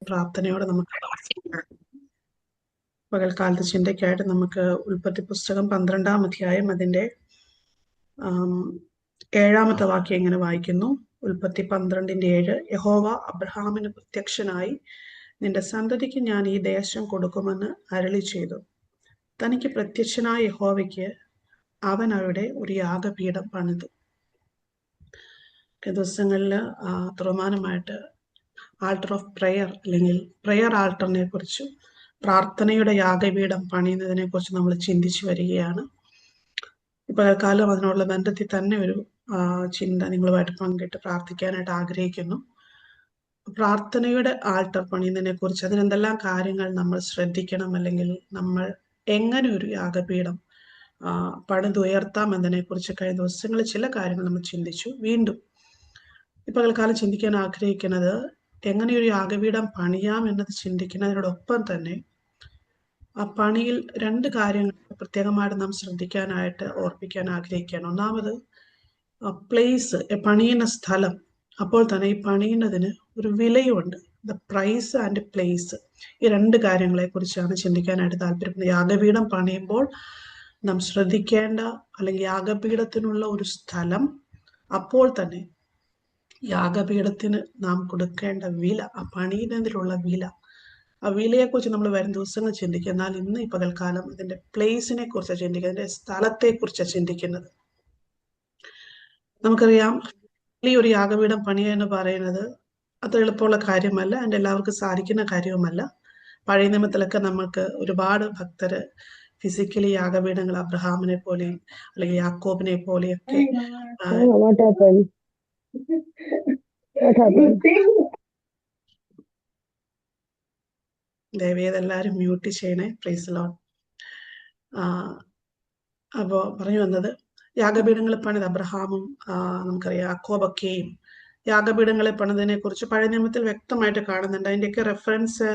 പ്രാർത്ഥനയോടെ നമുക്ക് പകൽക്കാലത്ത് ചിന്തയ്ക്കായിട്ട് നമുക്ക് ഉൽപ്പത്തി പുസ്തകം 12-ാം അധ്യായം അതിന്റെ 7-ാമത്തെ വാക്യം ഇങ്ങനെ വായിക്കുന്നു. ഉൽപ്പത്തി 12:7. യഹോവ അബ്രഹാമിന് പ്രത്യക്ഷനായി, നിന്റെ സന്തതിക്ക് ഞാൻ ഈ ദേശം കൊടുക്കുമെന്ന് അരുളി ചെയ്തു. തനിക്ക് പ്രത്യക്ഷനായ യഹോവയ്ക്ക് അവൻ അവിടെ ഒരു യാഗപീഠം പണിതു. ദിവസങ്ങളിൽ തുറമാനമായിട്ട് ആൾട്ടർ ഓഫ് പ്രെയർ അല്ലെങ്കിൽ പ്രെയർ ആൾട്ടറിനെ കുറിച്ച്, പ്രാർത്ഥനയുടെ യാഗപീഠം പണിയുന്നതിനെ കുറിച്ച് നമ്മൾ ചിന്തിച്ചു വരികയാണ്. ഇപ്പോൾ കാലം അതിനുള്ള ബന്ധത്തിൽ തന്നെ ഒരു ചിന്ത നിങ്ങളുമായിട്ട് പങ്കിട്ട് പ്രാർത്ഥിക്കാനായിട്ട് ആഗ്രഹിക്കുന്നു. പ്രാർത്ഥനയുടെ ആൾട്ടർ പണിയുന്നതിനെ കുറിച്ച് അതിനെന്തെല്ലാം കാര്യങ്ങൾ നമ്മൾ ശ്രദ്ധിക്കണം, അല്ലെങ്കിൽ നമ്മൾ എങ്ങനെ ഒരു യാഗപീഠം പണിതുയർത്താം എന്നതിനെ കുറിച്ച് കഴിഞ്ഞ ദിവസങ്ങളിൽ ചില കാര്യങ്ങൾ നമ്മൾ ചിന്തിച്ചു. വീണ്ടും ഇപ്പോൾ കാലം ചിന്തിക്കാൻ ആഗ്രഹിക്കുന്നത് എങ്ങനെ ഒരു യാഗപീഠം പണിയാം എന്നത് ചിന്തിക്കുന്നതിനോടൊപ്പം തന്നെ ആ പണിയിൽ 2 കാര്യങ്ങൾ പ്രത്യേകമായിട്ട് നാം ശ്രദ്ധിക്കാനായിട്ട് ഓർപ്പിക്കാൻ ആഗ്രഹിക്കുകയാണ്. ഒന്നാമത് പ്ലേസ്, പണിയുന്ന സ്ഥലം. അപ്പോൾ തന്നെ ഈ പണിയുന്നതിന് ഒരു വിലയുണ്ട്. The price and place. ഈ 2 കാര്യങ്ങളെ കുറിച്ചാണ് ചിന്തിക്കാനായിട്ട് താല്പര്യപ്പെടുന്നത്. യാഗപീഠം പണിയുമ്പോൾ നാം ശ്രദ്ധിക്കേണ്ട അല്ലെങ്കിൽ യാഗപീഠത്തിനുള്ള ഒരു സ്ഥലം, അപ്പോൾ തന്നെ യാഗപീഠത്തിന് നാം കൊടുക്കേണ്ട വില, ആ പണിയുന്നതിലുള്ള വില, ആ വിലയെക്കുറിച്ച് നമ്മൾ വരും ദിവസങ്ങൾ ചിന്തിക്കുക. എന്നാൽ ഇന്ന് ഈ പകൽക്കാലം ഇതിന്റെ പ്ലേസിനെ കുറിച്ചാണ് ചിന്തിക്കുക, അതിന്റെ സ്ഥലത്തെ കുറിച്ചാണ് ചിന്തിക്കുന്നത്. നമുക്കറിയാം, ഈ ഒരു യാഗപീഠം പണിയുക എന്ന് പറയുന്നത് അത്ര എളുപ്പമുള്ള കാര്യമല്ല, അതിന്റെ എല്ലാവർക്കും സാധിക്കുന്ന കാര്യവുമല്ല. പഴയ നിയമത്തിലൊക്കെ നമുക്ക് ഒരുപാട് ഭക്തര് ഫിസിക്കലി യാഗപീഠങ്ങൾ അബ്രഹാമിനെ പോലെയും അല്ലെങ്കിൽ യാക്കോബിനെ പോലെയൊക്കെ ദയവേത് എല്ലാവരും മ്യൂട്ട് ചെയ്യണേ. Praise Lord. അപ്പോ പറഞ്ഞു വന്നത്, യാഗപീഠങ്ങളെ പണിത് അബ്രഹാമും നമുക്കറിയാം യാക്കോബൊക്കെയും യാഗപീഠങ്ങളെ പണിതിനെ കുറിച്ച് പഴയ നിയമത്തിൽ വ്യക്തമായിട്ട് കാണുന്നുണ്ട്. അതിൻ്റെയൊക്കെ റെഫറൻസ്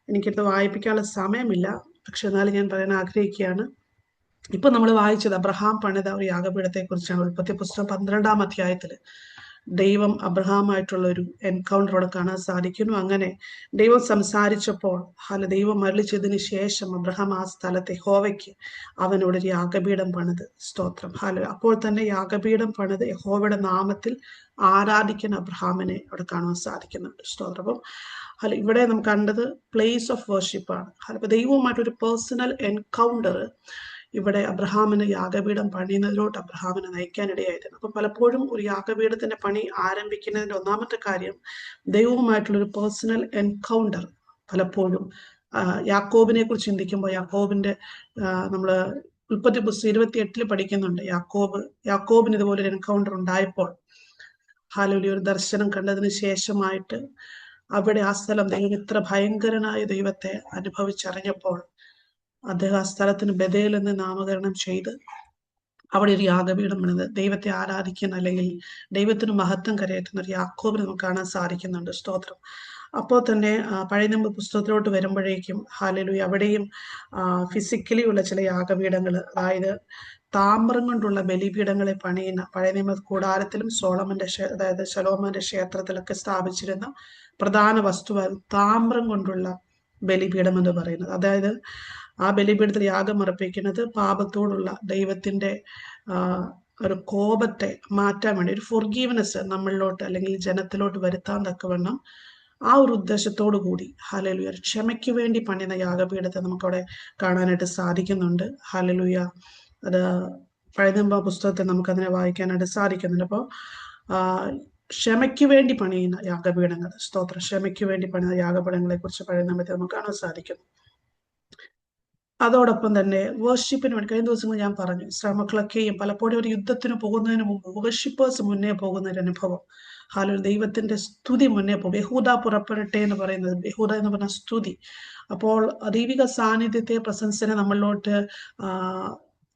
എനിക്കിത് വായിപ്പിക്കാനുള്ള സമയമില്ല, പക്ഷെ എന്നാലും ഞാൻ പറയാൻ ആഗ്രഹിക്കുകയാണ്. ഇപ്പൊ നമ്മൾ വായിച്ചത് അബ്രഹാം പണിത ഒരു യാഗപീഠത്തെ കുറിച്ചാണ്. ഉൽപ്പത്തി പുസ്തകം 12-ാം അധ്യായത്തിൽ ദൈവം അബ്രഹാമായിട്ടുള്ള ഒരു എൻകൗണ്ടർ അവിടെ കാണാൻ സാധിക്കുന്നു. അങ്ങനെ ദൈവം സംസാരിച്ചപ്പോൾ ദൈവം അരുളി ചെയ്തതിന് ശേഷം അബ്രഹാം ആ സ്ഥലത്തെ യഹോവയ്ക്ക് അവനോട് ഒരു യാഗപീഠം പണിത്. സ്തോത്രം. അപ്പോൾ തന്നെ യാഗപീഠം പണിത് യഹോവയുടെ നാമത്തിൽ ആരാധിക്കുന്ന അബ്രഹാമിനെ അവിടെ കാണാൻ സാധിക്കുന്നുണ്ട്. സ്തോത്രം. അപ്പം ഇവിടെ നമുക്ക് കണ്ടത് പ്ലേസ് ഓഫ് വർഷിപ്പാണ്. അപ്പൊ ദൈവവുമായിട്ടൊരു പേഴ്സണൽ എൻകൗണ്ടർ ഇവിടെ അബ്രഹാമിന് യാഗപീഠം പണിയുന്നതിലോട്ട് അബ്രഹാമിനെ നയിക്കാനിടയായിരുന്നു. അപ്പൊ പലപ്പോഴും ഒരു യാഗപീഠത്തിന്റെ പണി ആരംഭിക്കുന്നതിന്റെ ഒന്നാമത്തെ കാര്യം ദൈവവുമായിട്ടുള്ളൊരു പേഴ്സണൽ എൻകൗണ്ടർ. പലപ്പോഴും യാക്കോബിനെ കുറിച്ച് ചിന്തിക്കുമ്പോൾ യാക്കോബിന്റെ നമ്മള് ഉൽപ്പത്തി പുസ്തകം 28 പഠിക്കുന്നുണ്ട്. യാക്കോബിന് ഇതുപോലെ ഒരു എൻകൗണ്ടർ ഉണ്ടായപ്പോൾ ഒരു ദർശനം കണ്ടതിന് ശേഷമായിട്ട് അവിടെ ആ സ്ഥലം ദൈവം ഇത്ര ഭയങ്കരനായ ദൈവത്തെ അനുഭവിച്ചറിഞ്ഞപ്പോൾ അദ്ദേഹം ആ സ്ഥലത്തിന് ബഥേൽ എന്ന് നാമകരണം ചെയ്ത് അവിടെ ഒരു യാഗപീഠം പണിത് ദൈവത്തെ ആരാധിക്കുന്ന അല്ലെങ്കിൽ ദൈവത്തിന് മഹത്വം കരയറ്റുന്ന ഒരു യാക്കോബിനെ നമുക്ക് കാണാൻ സാധിക്കുന്നുണ്ട്. സ്തോത്രം. അപ്പോൾ തന്നെ പഴയ നിയമ പുസ്തകത്തിലോട്ട് വരുമ്പോഴേക്കും ഹല്ലേലൂയ അവിടെയും ഫിസിക്കലി ഉള്ള ചില യാഗപീഠങ്ങൾ, അതായത് താമ്രം കൊണ്ടുള്ള ബലിപീഠങ്ങളെ പണിയുന്ന പഴയ നിയമ കൂടാരത്തിലും അതായത് ശലോമോന്റെ ക്ഷേത്രത്തിലൊക്കെ സ്ഥാപിച്ചിരുന്ന പ്രധാന വസ്തുവായിരുന്നു താമ്രം കൊണ്ടുള്ള ബലിപീഠം എന്ന് പറയുന്നത്. അതായത് ആ ബലിപീഠത്തിൽ യാഗം അർപ്പിക്കുന്നത് പാപത്തോടുള്ള ദൈവത്തിന്റെ ഒരു കോപത്തെ മാറ്റാൻ വേണ്ടി, ഒരു ഫൊർഗീവ്നെസ് നമ്മളിലോട്ട് അല്ലെങ്കിൽ ജനത്തിലോട്ട് വരുത്താൻ തക്കവണ്ണം ആ ഒരു ഉദ്ദേശത്തോടു കൂടി ഹല്ലേലൂയ ക്ഷമയ്ക്ക് വേണ്ടി പണിയുന്ന യാഗപീഠത്തെ നമുക്കവിടെ കാണാനായിട്ട് സാധിക്കുന്നുണ്ട്. ഹല്ലേലൂയ. അത് പഴയ നിയമ പുസ്തകത്തെ നമുക്കതിനെ വായിക്കാനായിട്ട് സാധിക്കുന്നുണ്ട്. അപ്പോൾ ക്ഷമയ്ക്ക് വേണ്ടി പണിയുന്ന യാഗപീഠങ്ങൾ, സ്തോത്രം, ക്ഷമയ്ക്ക് വേണ്ടി പണിയുന്ന യാഗപീഠങ്ങളെ കുറിച്ച് പഴയ നിയമത്തിൽ നമുക്ക് കാണാൻ സാധിക്കുന്നു. അതോടൊപ്പം തന്നെ വേർഷിപ്പിന് വേണ്ടി കഴിഞ്ഞ ദിവസങ്ങൾ ഞാൻ പറഞ്ഞു, ശ്രമക്കളൊക്കെയും പലപ്പോഴും ഒരു യുദ്ധത്തിന് പോകുന്നതിന് മുമ്പ് വേർഷിപ്പേഴ്സ് മുന്നേ പോകുന്ന ഒരു അനുഭവം. ദൈവത്തിന്റെ സ്തുതി മുന്നേ പോകും. യഹൂദ പുറപ്പെടട്ടെ എന്ന് പറയുന്നത്, യഹൂദ എന്ന് പറഞ്ഞ സ്തുതി. അപ്പോൾ ദൈവിക സാന്നിധ്യത്തെ, പ്രസൻസിനെ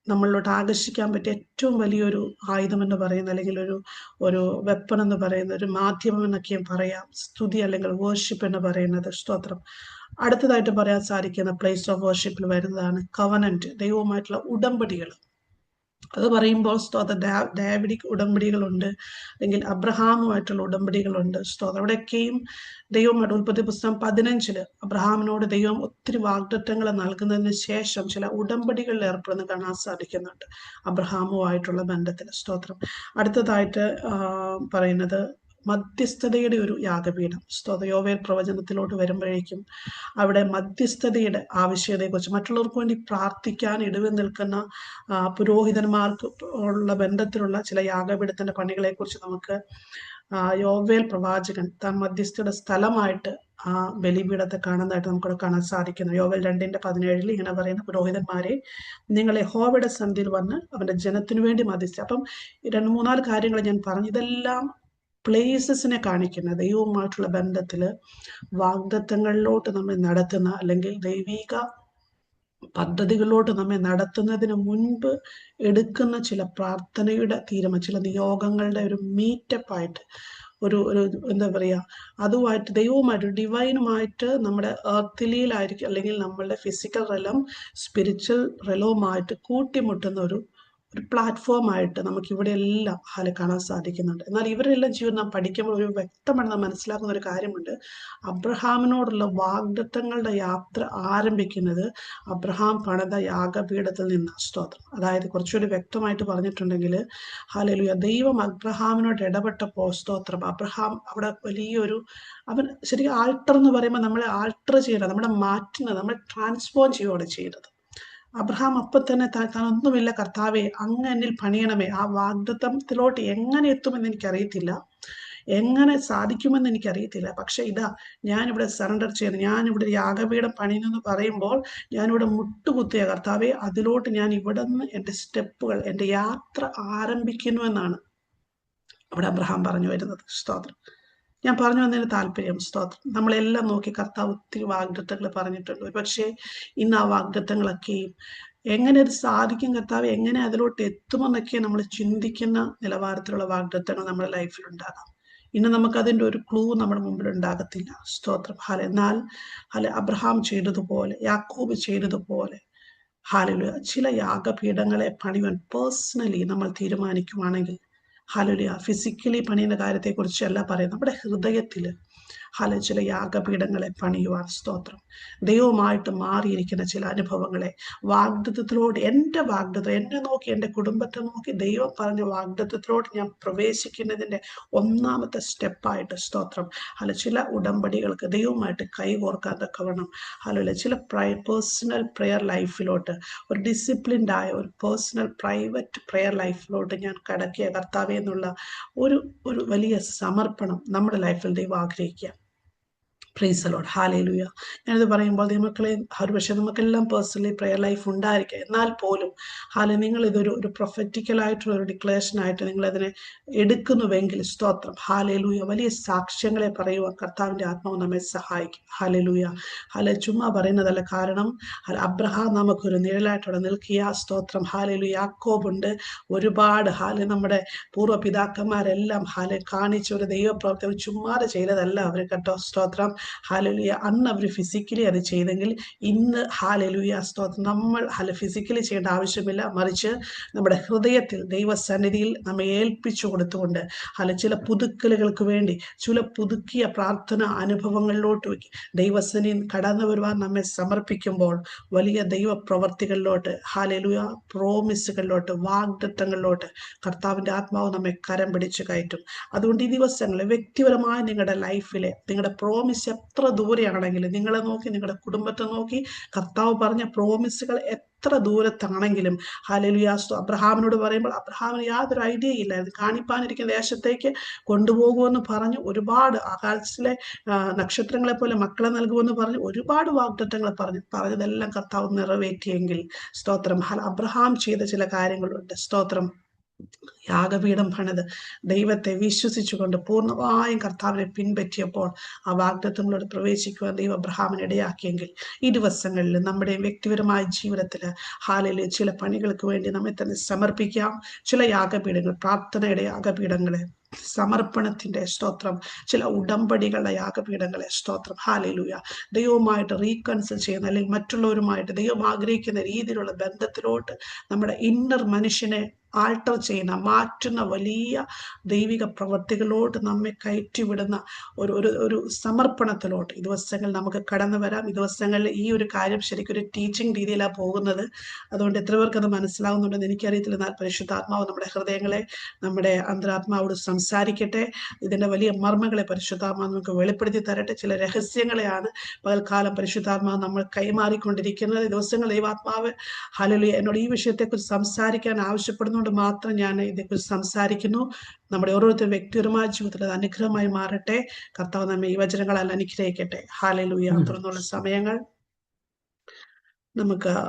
നമ്മളിലോട്ട് ആകർഷിക്കാൻ പറ്റിയ ഏറ്റവും വലിയൊരു ആയുധം എന്ന് പറയുന്ന, അല്ലെങ്കിൽ ഒരു വെപ്പൺ എന്ന് പറയുന്ന, ഒരു മാധ്യമം എന്നൊക്കെയും പറയാം സ്തുതി അല്ലെങ്കിൽ വേർഷിപ്പ് എന്ന് പറയുന്നത്. സ്തോത്രം. അടുത്തതായിട്ട് പറയാൻ സാധിക്കുന്ന പ്ലേസ് ഓഫ് വർഷിപ്പിൽ വരുന്നതാണ് കവനന്റ്, ദൈവവുമായിട്ടുള്ള ഉടമ്പടികൾ. അത് പറയുമ്പോൾ സ്തോത്ര ഡാവിഡിക് ഉടമ്പടികളുണ്ട്, അല്ലെങ്കിൽ അബ്രഹാമുമായിട്ടുള്ള ഉടമ്പടികളുണ്ട്. സ്തോത്രം അവിടെയൊക്കെയും ദൈവമായിട്ട് ഉൽപ്പത്തി പുസ്തകം 15 അബ്രഹാമിനോട് ദൈവം ഒത്തിരി വാഗ്ദത്തങ്ങൾ നൽകുന്നതിന് ശേഷം ചില ഉടമ്പടികളിൽ ഏർപ്പെടുന്ന കാണാൻ സാധിക്കുന്നുണ്ട് അബ്രഹാമുമായിട്ടുള്ള ബന്ധത്തിൽ. സ്തോത്രം. അടുത്തതായിട്ട് പറയുന്നത് മധ്യസ്ഥതയുടെ ഒരു യാഗപീഠം. സ്തോത്ര യോവേൽ പ്രവചനത്തിലോട്ട് വരുമ്പോഴേക്കും അവിടെ മധ്യസ്ഥതയുടെ ആവശ്യകതയെക്കുറിച്ച്, മറ്റുള്ളവർക്ക് വേണ്ടി പ്രാർത്ഥിക്കാൻ ഇടവ് നിൽക്കുന്ന പുരോഹിതന്മാർക്ക് ഉള്ള ബന്ധത്തിലുള്ള ചില യാഗപീഠത്തിന്റെ പണികളെക്കുറിച്ച് നമുക്ക് യോവേൽ പ്രവാചകൻ താൻ മധ്യസ്ഥയുടെ സ്ഥലമായിട്ട് ആ ബലിപീഠത്തെ കാണുന്നതായിട്ട് നമുക്കിവിടെ കാണാൻ സാധിക്കുന്നു. യോവേൽ 2:17 ഇങ്ങനെ പറയുന്ന, പുരോഹിതന്മാരെ, നിങ്ങൾ യഹോവയുടെ സന്ധിയിൽ വന്ന് അവന്റെ ജനത്തിനു വേണ്ടി മധ്യസ്ഥ. അപ്പം 2-3-4 കാര്യങ്ങൾ ഞാൻ പറഞ്ഞു. ഇതെല്ലാം പ്ലേസസിനെ കാണിക്കുന്ന, ദൈവവുമായിട്ടുള്ള ബന്ധത്തില് വാഗ്ദത്തങ്ങളിലോട്ട് നമ്മെ നടത്തുന്ന, അല്ലെങ്കിൽ ദൈവിക പദ്ധതികളിലോട്ട് നമ്മെ നടത്തുന്നതിന് മുൻപ് എടുക്കുന്ന ചില പ്രാർത്ഥനയുടെ തീരുമാനം, ചില നിയോഗങ്ങളുടെ ഒരു മീറ്റപ്പായിട്ട്, ഒരു എന്താ പറയുക, അതുമായിട്ട് ദൈവവുമായിട്ട് ഡിവൈനുമായിട്ട് നമ്മുടെ എർത്തിലിയിലായിരിക്കും, അല്ലെങ്കിൽ നമ്മളുടെ ഫിസിക്കൽ റെലം സ്പിരിച്വൽ റെലവുമായിട്ട് കൂട്ടിമുട്ടുന്ന ഒരു പ്ലാറ്റ്ഫോമായിട്ട് നമുക്ക് ഇവിടെ എല്ലാം കാണാൻ സാധിക്കുന്നുണ്ട്. എന്നാൽ ഇവരെല്ലാം ജീവിതം നാം പഠിക്കുമ്പോൾ ഒരു വ്യക്തമായി നാം മനസ്സിലാക്കുന്ന ഒരു കാര്യമുണ്ട്. അബ്രഹാമിനോടുള്ള വാഗ്ദത്തങ്ങളുടെ യാത്ര ആരംഭിക്കുന്നത് അബ്രഹാം പണിത യാഗപീഠത്തിൽ നിന്ന്. സ്തോത്രം. അതായത് കുറച്ചുകൂടി വ്യക്തമായിട്ട് പറഞ്ഞിട്ടുണ്ടെങ്കിൽ, ഹല്ലേലൂയ, ദൈവം അബ്രഹാമിനോട് ഇടപെട്ടപ്പോൾ, സ്തോത്രം, അബ്രഹാം അവിടെ വലിയൊരു, അവൻ ശരിക്കും ആൾട്ടർ എന്ന് പറയുമ്പോൾ നമ്മളെ ആൾട്ടർ ചെയ്യണം, നമ്മളെ മാറ്റുന്നത്, നമ്മൾ ട്രാൻസ്ഫോം ചെയ്യുകയാണ് ചെയ്തത്. അബ്രഹാം അപ്പൊ തന്നെ താനൊന്നുമില്ല, കർത്താവെ അങ്ങ് എന്നിൽ പണിയണമേ. ആ വാഗ്ദത്തത്തിലോട്ട് എങ്ങനെ എത്തുമെന്ന് എനിക്കറിയത്തില്ല, എങ്ങനെ സാധിക്കുമെന്ന് എനിക്കറിയത്തില്ല. പക്ഷെ ഇതാ, ഞാനിവിടെ സറണ്ടർ ചെയ്യുന്നു, ഞാനിവിടെ യാഗപീഠം പണിയുന്നെന്ന് പറയുമ്പോൾ ഞാനിവിടെ മുട്ടുകുത്തിയ കർത്താവെ, അതിലോട്ട് ഞാൻ ഇവിടെ നിന്ന് എൻ്റെ സ്റ്റെപ്പുകൾ, എൻ്റെ യാത്ര ആരംഭിക്കുന്നു എന്നാണ് അവിടെ അബ്രഹാം പറഞ്ഞു വരുന്നത്. സ്തോത്രം. ഞാൻ പറഞ്ഞു വന്നതിന് താല്പര്യം, സ്തോത്രം, നമ്മളെല്ലാം നോക്കി കർത്താവ് ഒത്തിരി വാഗ്ദത്തങ്ങൾ പറഞ്ഞിട്ടുണ്ട്. പക്ഷേ ഇന്ന് ആ വാഗ്ദത്തങ്ങളൊക്കെയും എങ്ങനെ അത് സാധിക്കും കർത്താവ്, എങ്ങനെ അതിലോട്ട് എത്തുമെന്നൊക്കെ നമ്മൾ ചിന്തിക്കുന്ന നിലവാരത്തിലുള്ള വാഗ്ദത്തങ്ങൾ നമ്മുടെ ലൈഫിൽ ഉണ്ടാകാം. ഇന്ന് നമുക്കതിൻ്റെ ഒരു ക്ലൂ നമ്മുടെ മുമ്പിൽ ഉണ്ടാകത്തില്ല. സ്തോത്രം. എന്നാൽ അബ്രഹാം ചെയ്തതുപോലെ, യാക്കോബ് ചെയ്തതുപോലെ, ഹല്ലേലൂയ, ചില യാഗപീഠങ്ങളെ പണിയുവാൻ പേഴ്സണലി നമ്മൾ തീരുമാനിക്കുവാണെങ്കിൽ, ഹല്ലേലൂയ, ഫിസിക്കലി പണിയുന്ന കാര്യത്തെക്കുറിച്ചല്ല പറയുന്നത്, നമ്മുടെ ഹൃദയത്തിൽ ചില യാഗപീഠങ്ങളെ പണിയുവാൻ, സ്തോത്രം, ദൈവവുമായിട്ട് മാറിയിരിക്കുന്ന ചില അനുഭവങ്ങളെ, വാഗ്ദത്തത്തിലോട്ട്, എൻ്റെ വാഗ്ദത്തം, എന്നെ നോക്കി, എൻ്റെ കുടുംബത്തെ നോക്കി ദൈവം പറഞ്ഞ വാഗ്ദത്തത്തിലോട്ട് ഞാൻ പ്രവേശിക്കുന്നതിൻ്റെ ഒന്നാമത്തെ സ്റ്റെപ്പായിട്ട്, സ്തോത്രം, ചില ഉടമ്പടികൾക്ക് ദൈവവുമായിട്ട് കൈകോർക്കാൻ തക്കവണ്ണം, ചില പേഴ്സണൽ പ്രെയർ ലൈഫിലോട്ട്, ഒരു ഡിസിപ്ലിൻഡ് ആയ ഒരു പേഴ്സണൽ പ്രൈവറ്റ് പ്രെയർ ലൈഫിലോട്ട് ഞാൻ കടക്കിയ കർത്താവേ എന്നുള്ള ഒരു വലിയ സമർപ്പണം നമ്മുടെ ലൈഫിൽ ദൈവം ആഗ്രഹിക്കുക. Praise the Lord. ഹല്ലേലൂയ. ഞാനിത് പറയുമ്പോൾ മക്കളെ, ഒരുപക്ഷെ നമുക്കെല്ലാം പേഴ്സണലി പ്രെയർ ലൈഫ് ഉണ്ടായിരിക്കുക, എന്നാൽ പോലും നിങ്ങൾ ഇതൊരു പ്രൊഫറ്റിക്കലായിട്ടുള്ള ഒരു ഡിക്ലറേഷൻ ആയിട്ട് നിങ്ങളതിനെ എടുക്കുന്നുവെങ്കിൽ, സ്തോത്രം, ഹല്ലേലൂയ, വലിയ സാക്ഷ്യങ്ങളെ പറയുവാൻ കർത്താവിൻ്റെ ആത്മാവ് നമ്മെ സഹായിക്കും. ഹല്ലേലൂയ. ചുമ്മാ പറയുന്നതല്ല. കാരണം അബ്രഹാം നമുക്കൊരു നിഴലായിട്ടവിടെ നിൽക്കുക. സ്തോത്രം. ഹല്ലേലൂയ. യാക്കോബുണ്ട്. ഒരുപാട് നമ്മുടെ പൂർവ്വ പിതാക്കന്മാരെല്ലാം കാണിച്ച ഒരു ദൈവപ്രവർത്തി ചുമ്മാതെ ചെയ്തതല്ല അവർ, കേട്ടോ. സ്തോത്രം. ഹല്ലേലൂയ. അന്ന് അവർ ഫിസിക്കലി അത് ചെയ്തെങ്കിൽ ഇന്ന്, ഹല്ലേലൂയ, സ്തോത്രം, നമ്മൾ ഫിസിക്കലി ചെയ്യേണ്ട ആവശ്യമില്ല, മറിച്ച് നമ്മുടെ ഹൃദയത്തിൽ ദൈവസന്നിധിയിൽ നമ്മെ ഏൽപ്പിച്ചു കൊടുത്തുകൊണ്ട് ചില പുതുക്കലുകൾക്ക് വേണ്ടി, ചില പുതുക്കിയ പ്രാർത്ഥന അനുഭവങ്ങളിലോട്ട് ദൈവസന്നിധിയിൽ കടന്നു വരുവാൻ നമ്മെ സമർപ്പിക്കുമ്പോൾ വലിയ ദൈവപ്രവർത്തികളിലോട്ട്, ഹല്ലേലൂയ, പ്രോമിസുകളിലോട്ട്, വാഗ്ദത്തങ്ങളിലോട്ട് കർത്താവിൻ്റെ ആത്മാവ് നമ്മെ കരം പിടിച്ചു കയറ്റും. അതുകൊണ്ട് ഈ ദിവസങ്ങളിൽ വ്യക്തിപരമായി നിങ്ങളുടെ ലൈഫിലെ നിങ്ങളുടെ പ്രോമിസ് എത്ര ദൂരെയാണെങ്കിലും, നിങ്ങളെ നോക്കി, നിങ്ങളുടെ കുടുംബത്തെ നോക്കി കർത്താവ് പറഞ്ഞ പ്രോമിസുകൾ എത്ര ദൂരത്താണെങ്കിലും, ഹല്ലേലൂയ, അബ്രഹാമിനോട് പറയുമ്പോൾ അബ്രഹാമിന് യാതൊരു ഐഡിയ ഇല്ലായിരുന്നു, കാണിപ്പാനിരിക്കുന്ന ദേശത്തേക്ക് കൊണ്ടുപോകുമെന്ന് പറഞ്ഞു, ഒരുപാട് ആകാശത്തിലെ നക്ഷത്രങ്ങളെ പോലെ മക്കളെ നൽകുമെന്ന് പറഞ്ഞു, ഒരുപാട് വാഗ്ദത്തങ്ങൾ പറഞ്ഞതെല്ലാം കർത്താവ് നിറവേറ്റിയെങ്കിൽ, സ്തോത്രം, അബ്രഹാം ചെയ്ത ചില കാര്യങ്ങളുണ്ട്. സ്തോത്രം. യാഗപീഠം പണിത് ദൈവത്തെ വിശ്വസിച്ചുകൊണ്ട് പൂർണ്ണമായും കർത്താവിനെ പിൻപറ്റിയപ്പോൾ ആ വാഗ്ദത്തങ്ങളോട് പ്രവേശിക്കുവാൻ ദൈവം അബ്രഹാമിനെ ഇടയാക്കിയെങ്കിൽ, ഈ ദിവസങ്ങളിൽ നമ്മുടെ വ്യക്തിപരമായ ജീവിതത്തിൽ ഹല്ലേലൂയ ചില പണികൾക്ക് വേണ്ടി നമ്മെ തന്നെ സമർപ്പിക്കാം. ചില യാഗപീഠങ്ങൾ, പ്രാർത്ഥനയുടെ യാഗപീഠങ്ങളെ, സമർപ്പണത്തിന്റെ, സ്തോത്രം, ചില ഉടമ്പടികളുടെ യാഗപീഠങ്ങളെ, സ്തോത്രം, ഹല്ലേലൂയ, ദൈവവുമായിട്ട് റീകൺസിൽ ചെയ്യുന്ന, അല്ലെങ്കിൽ മറ്റുള്ളവരുമായിട്ട് ദൈവം ആഗ്രഹിക്കുന്ന രീതിയിലുള്ള ബന്ധത്തിലോട്ട് നമ്മുടെ ഇന്നർ മനുഷ്യനെ ആൾട്ടർ ചെയ്യുന്ന, മാറ്റുന്ന വലിയ ദൈവിക പ്രവർത്തികളോട് നമ്മെ കയറ്റിവിടുന്ന ഒരു സമർപ്പണത്തിലോട്ട് ഈ ദിവസങ്ങൾ നമുക്ക് കടന്നു വരാം. ഈ ദിവസങ്ങളിൽ ഈ ഒരു കാര്യം ശരിക്കും ഒരു ടീച്ചിങ് രീതിയിലാണ് പോകുന്നത്. അതുകൊണ്ട് എത്ര പേർക്ക് അത് മനസ്സിലാവുന്നുണ്ടെന്ന് എനിക്കറിയത്തില്ല. എന്നാൽ പരിശുദ്ധാത്മാവ് നമ്മുടെ ഹൃദയങ്ങളെ, നമ്മുടെ അന്തരാത്മാവോട് സംസാരിക്കട്ടെ. ഇതിന്റെ വലിയ മർമ്മങ്ങളെ പരിശുദ്ധാത്മാവ് നമുക്ക് വെളിപ്പെടുത്തി തരട്ടെ. ചില രഹസ്യങ്ങളെയാണ് പകൽക്കാലം പരിശുദ്ധാത്മാവ് നമ്മൾ കൈമാറിക്കൊണ്ടിരിക്കുന്നത്. ദിവസങ്ങൾ ദൈവാത്മാവ് ഹല്ലേലൂയ എന്നോട് ഈ വിഷയത്തെക്കുറിച്ച് സംസാരിക്കാൻ ആവശ്യപ്പെടുന്നതുകൊണ്ട് മാത്രം ഞാൻ ഇതേക്കുറിച്ച് സംസാരിക്കുന്നു. നമ്മുടെ ഓരോരുത്തർ വ്യക്തിപരമായ ജീവിതത്തിൽ അത് അനുഗ്രഹമായി മാറട്ടെ. കർത്താവ് നമ്മെ ഈ വചനങ്ങളെല്ലാം അനുഗ്രഹിക്കട്ടെ. ഹല്ലേലൂയ. തുടർന്നുള്ള സമയങ്ങൾ നമുക്ക്